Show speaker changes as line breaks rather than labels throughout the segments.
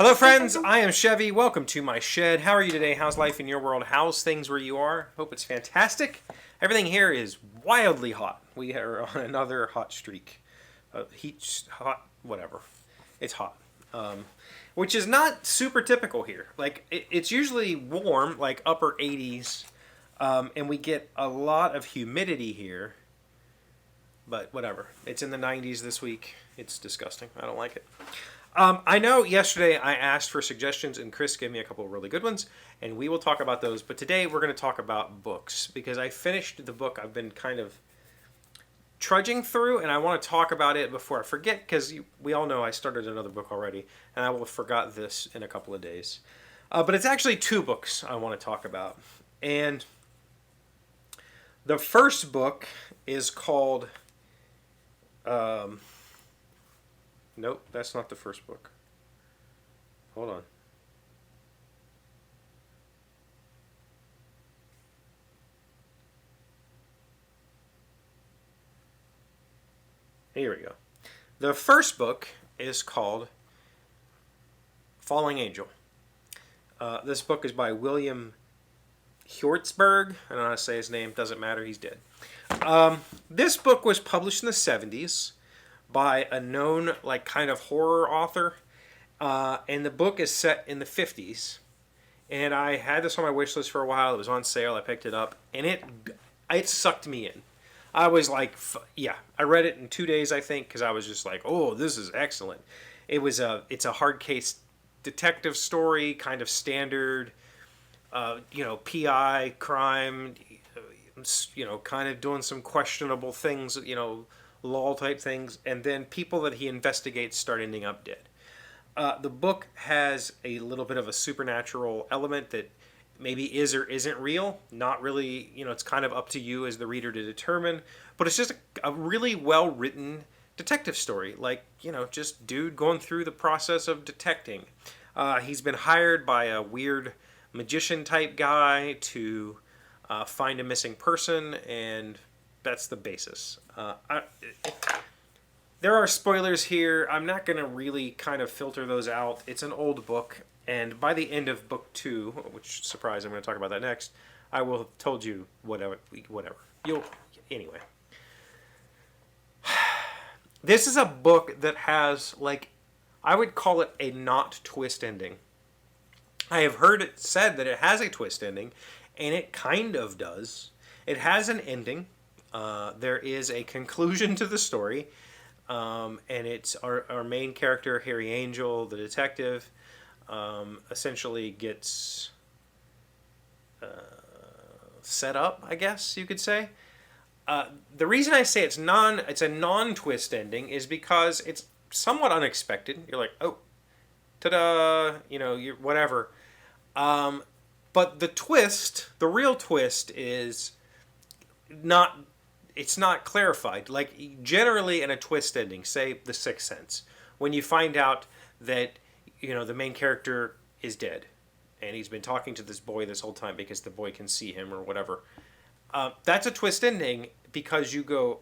Hello friends, I am Chevy. Welcome to my shed. How are you today? How's life in your world? How's things where you are? Hope it's fantastic. Everything here is wildly hot. We are on another hot streak. Hot, whatever. It's hot. Which is not super typical here. Like, it's usually warm, like upper 80s, and we get a lot of humidity here. But whatever. It's in the 90s this week. It's disgusting. I don't like it. I know yesterday I asked for suggestions and Chris gave me a couple of really good ones, and we will talk about those. But today we're going to talk about books because I finished the book I've been kind of trudging through, and I want to talk about it before I forget because we all know I started another book already, and I will have forgot this in a couple of days. But it's actually two books I want to talk about. And the first book is called... Nope, that's not the first book. Hold on. Here we go. The first book is called Falling Angel. This book is by William Hjortsberg. I don't know how to say his name. Doesn't matter. He's dead. This book was published in the 70s by a known, like, kind of horror author. And the book is set in the 50s. And I had this on my wish list for a while. It was on sale. I picked it up. And it sucked me in. I was like, yeah. I read it in 2 days, I think, because I was just like, oh, this is excellent. It's a hard case detective story, kind of standard, PI, crime, kind of doing some questionable things, law type things, and then people that he investigates start ending up dead. The book has a little bit of a supernatural element that maybe is or isn't real. Not really, it's kind of up to you as the reader to determine, but it's just a really well written detective story. Like, just dude going through the process of detecting. He's been hired by a weird magician type guy to find a missing person, and that's the basis. There are spoilers here. I'm not going to really kind of filter those out. It's an old book, and by the end of book 2, which, surprise, I'm going to talk about that next, I will have told you whatever. Anyway. This is a book that has, I would call it a not twist ending. I have heard it said that it has a twist ending, and it kind of does. It has an ending. There is a conclusion to the story, and it's our main character, Harry Angel, the detective, essentially gets set up, I guess you could say. The reason I say it's a non-twist ending is because it's somewhat unexpected. You're like, oh, ta-da, you're whatever. But the real twist is it's not clarified. Like, generally in a twist ending, say The Sixth Sense, when you find out that, the main character is dead, and he's been talking to this boy this whole time because the boy can see him or whatever. That's a twist ending because you go,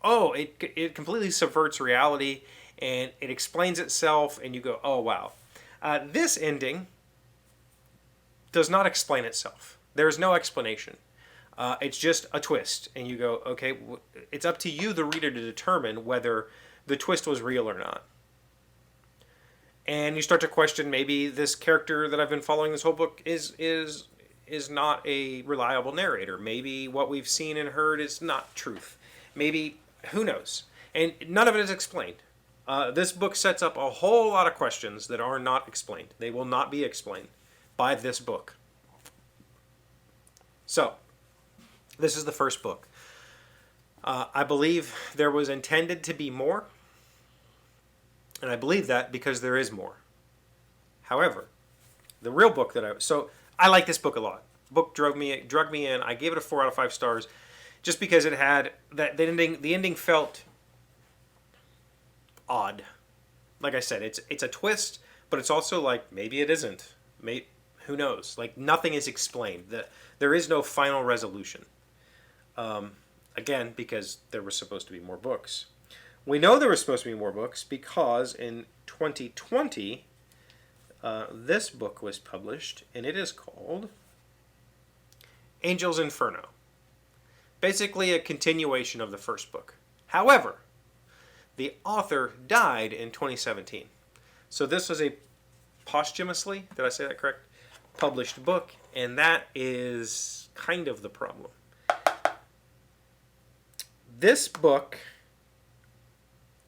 oh, it completely subverts reality, and it explains itself, and you go, oh, wow. This ending does not explain itself. There is no explanation. It's just a twist, and you go, okay, it's up to you, the reader, to determine whether the twist was real or not. And you start to question, maybe this character that I've been following this whole book is not a reliable narrator. Maybe what we've seen and heard is not truth. Maybe, who knows? And none of it is explained. This book sets up a whole lot of questions that are not explained. They will not be explained by this book. So, this is the first book. I believe there was intended to be more, and I believe that because there is more. However, the real book so I like this book a lot. The book drug me in. I gave it a 4 out of 5 stars, just because it had that the ending felt odd. Like I said, it's a twist, but it's also like maybe it isn't. Who knows? Like, nothing is explained. There is no final resolution. Again, because there was supposed to be more books. We know there were supposed to be more books because in 2020, this book was published, and it is called Angel's Inferno. Basically a continuation of the first book. However, the author died in 2017. So this was a posthumously, did I say that correct? Published book, and that is kind of the problem. This book,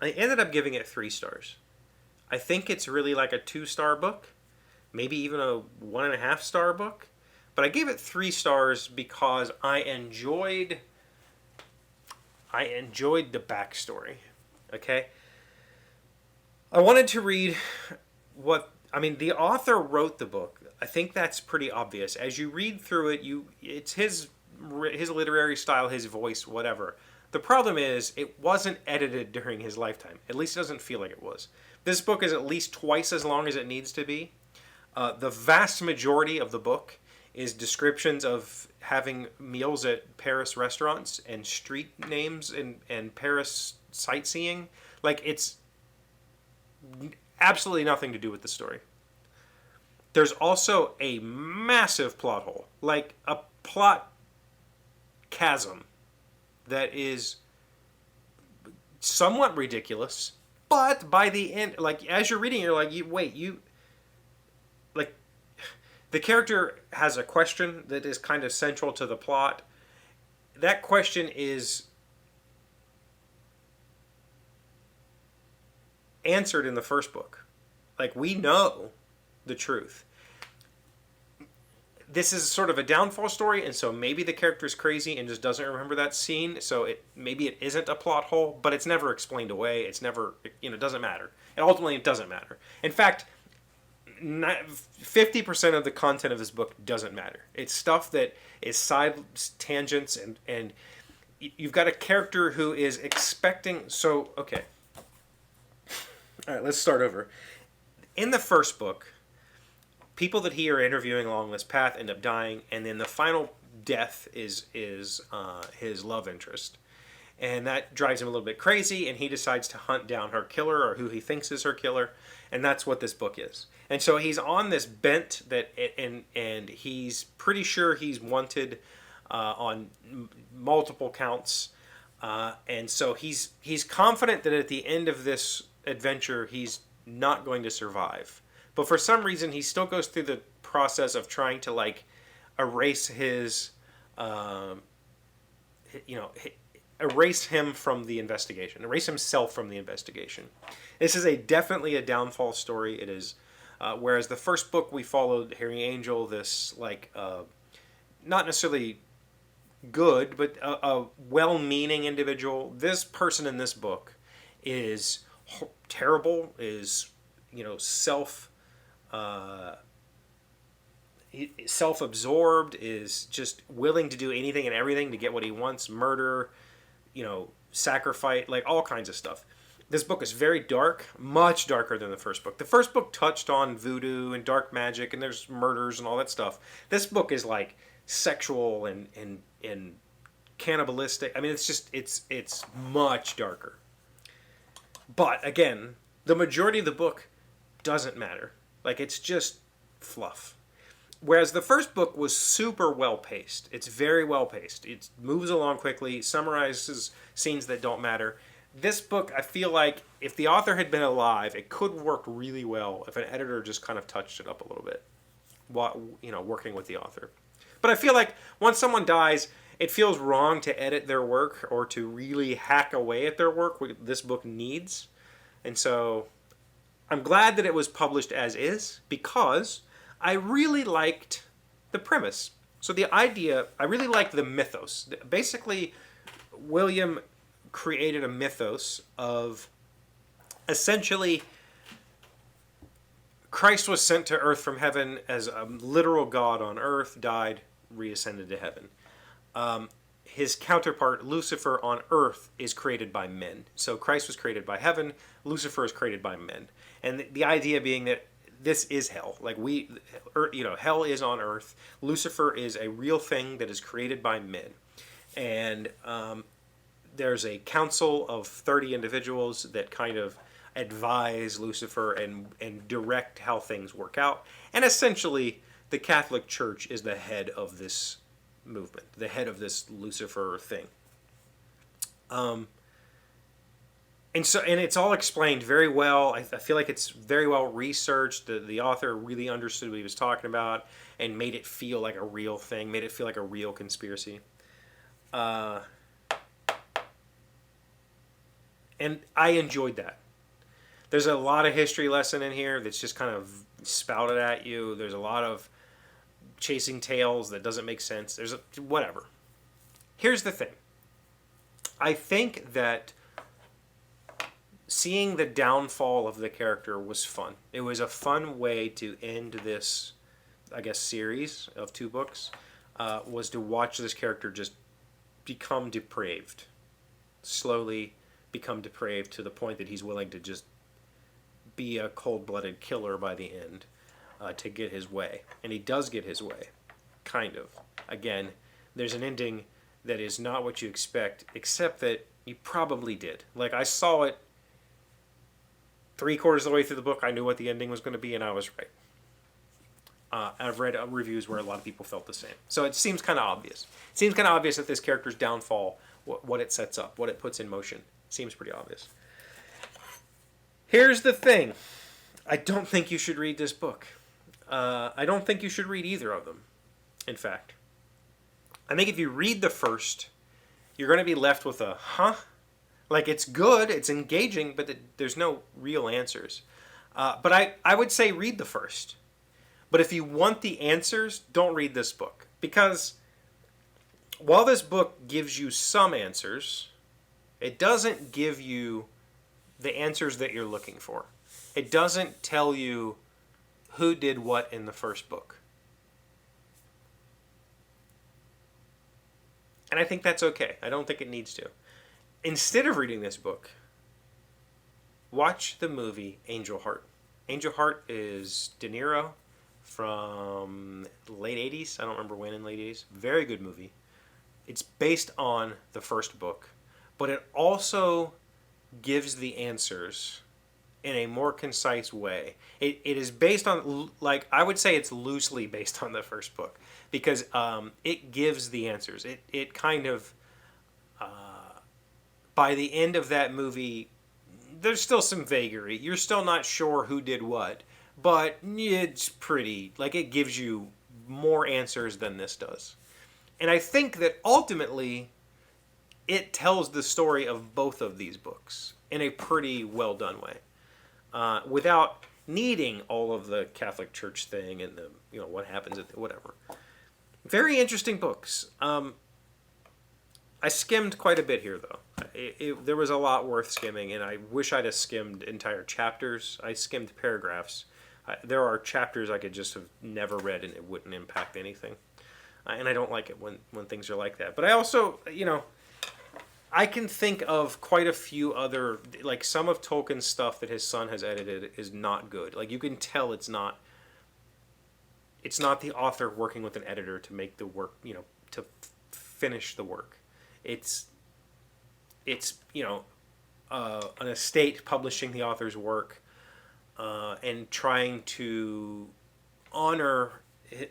I ended up giving it 3 stars. I think it's really like a 2-star book, maybe even a 1.5-star book. But I gave it 3 stars because I enjoyed the backstory. Okay? I wanted to read the author wrote the book. I think that's pretty obvious. As you read through it, it's his literary style, his voice, whatever. The problem is it wasn't edited during his lifetime. At least it doesn't feel like it was. This book is at least twice as long as it needs to be. The vast majority of the book is descriptions of having meals at Paris restaurants and street names and Paris sightseeing. Like, it's absolutely nothing to do with the story. There's also a massive plot hole, like a plot chasm that is somewhat ridiculous, but by the end, like, as you're reading, you're like, the character has a question that is kind of central to the plot. That question is answered in the first book. Like, we know the truth. This is sort of a downfall story, and so maybe the character's crazy and just doesn't remember that scene, so maybe it isn't a plot hole, but it's never explained away. It's never, it doesn't matter. And ultimately, it doesn't matter. In fact, 50% of the content of this book doesn't matter. It's stuff that is side tangents, and you've got a character who is expecting... So, okay. All right, let's start over. In the first book, people that he are interviewing along this path end up dying, and then the final death is his love interest. And that drives him a little bit crazy, and he decides to hunt down her killer, or who he thinks is her killer, and that's what this book is. And so he's on this bent and he's pretty sure he's wanted on multiple counts, and so he's confident that at the end of this adventure he's not going to survive. But for some reason, he still goes through the process of trying to, like, erase erase him from the investigation, erase himself from the investigation. This is definitely a downfall story. It is, whereas the first book we followed Harry Angel, this, like, not necessarily good, but a well-meaning individual. This person in this book is terrible, is, self-absorbed, is just willing to do anything and everything to get what he wants, murder, sacrifice, like all kinds of stuff. This book is very dark, much darker than the first book. The first book touched on voodoo and dark magic, and there's murders and all that stuff. This book is like sexual and cannibalistic. I mean, it's much darker. But again, the majority of the book doesn't matter. Like, it's just fluff. Whereas the first book was super well paced. It's very well paced. It moves along quickly, summarizes scenes that don't matter. This book, I feel like if the author had been alive, it could work really well if an editor just kind of touched it up a little bit while, working with the author. But I feel like once someone dies, it feels wrong to edit their work or to really hack away at their work, what this book needs. And so I'm glad that it was published as is, because I really liked the premise. So the idea, I really liked the mythos. Basically, William created a mythos of essentially Christ was sent to earth from heaven as a literal God on earth, died, reascended to heaven. His counterpart, Lucifer, on earth is created by men. So Christ was created by heaven, Lucifer is created by men. And the idea being that this is hell. Like, hell is on earth. Lucifer is a real thing that is created by men. And there's a council of 30 individuals that kind of advise Lucifer and direct how things work out. And essentially, the Catholic Church is the head of this movement, the head of this Lucifer thing. And it's all explained very well. I feel like it's very well researched. The author really understood what he was talking about and made it feel like a real thing, made it feel like a real conspiracy. And I enjoyed that. There's a lot of history lesson in here that's just kind of spouted at you. There's a lot of chasing tails that doesn't make sense. Whatever. Here's the thing. I think that seeing the downfall of the character was fun. It was a fun way to end this, I guess, series of 2 books, was to watch this character just become depraved. Slowly become depraved to the point that he's willing to just be a cold-blooded killer by the end to get his way. And he does get his way. Kind of. Again, there's an ending that is not what you expect, except that you probably did. Like, I saw it 3/4 of the way through the book. I knew what the ending was going to be, and I was right. I've read reviews where a lot of people felt the same. So it seems kind of obvious. It seems kind of obvious that this character's downfall, what it sets up, what it puts in motion, seems pretty obvious. Here's the thing. I don't think you should read this book. I don't think you should read either of them, in fact. I think if you read the first, you're going to be left with a, huh? Like, it's good, it's engaging, but there's no real answers. But I would say read the first. But if you want the answers, don't read this book. Because while this book gives you some answers, it doesn't give you the answers that you're looking for. It doesn't tell you who did what in the first book. And I think that's okay. I don't think it needs to. Instead of reading this book, watch the movie Angel Heart. Angel Heart is De Niro from late 80s. I don't remember when in late 80s. Very good movie. It's based on the first book, but it also gives the answers in a more concise way. It is based on, like, I would say it's loosely based on the first book, because it gives the answers. It kind of, by the end of that movie, there's still some vagary. You're still not sure who did what, but it's pretty, like, it gives you more answers than this does. And I think that ultimately it tells the story of both of these books in a pretty well done way, without needing all of the Catholic Church thing and the, you know, what happens at the, whatever. Very interesting books. I skimmed quite a bit here, though. There was a lot worth skimming, and I wish I'd have skimmed entire chapters. I skimmed paragraphs. There are chapters I could just have never read, and it wouldn't impact anything. And I don't like it when things are like that. But I also, you know, I can think of quite a few other, like, some of Tolkien's stuff that his son has edited is not good. Like, you can tell it's not the author working with an editor to make the work, you know, to finish the work. It's you know, an estate publishing the author's work and trying to honor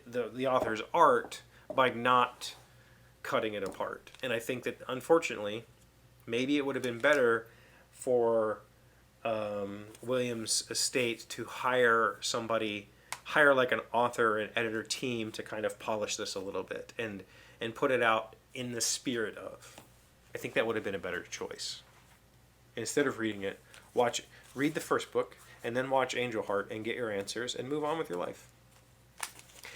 the author's art by not cutting it apart. And I think that, unfortunately, maybe it would have been better for Williams' estate to hire like an author and editor team to kind of polish this a little bit and put it out in the spirit of. I think that would have been a better choice. Instead of reading it, read the first book, and then watch Angel Heart and get your answers and move on with your life.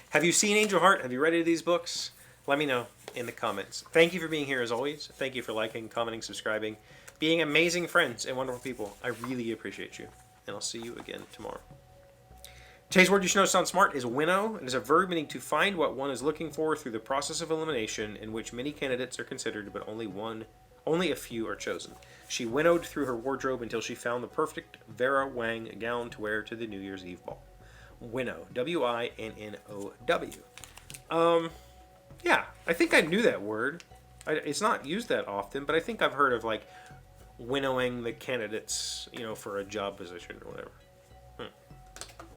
Have you seen Angel Heart? Have you read any of these books? Let me know in the comments. Thank you for being here as always. Thank you for liking, commenting, subscribing, being amazing friends and wonderful people. I really appreciate you. And I'll see you again tomorrow. Today's word you should know sounds smart is winnow. It is a verb meaning to find what one is looking for through the process of elimination, in which many candidates are considered but only a few are chosen. She winnowed through her wardrobe until she found the perfect Vera Wang gown to wear to the New Year's Eve ball. Winnow. W-I-N-N-O-W. Yeah, I think I knew that word. It's not used that often, but I think I've heard of, like, winnowing the candidates, for a job position or whatever.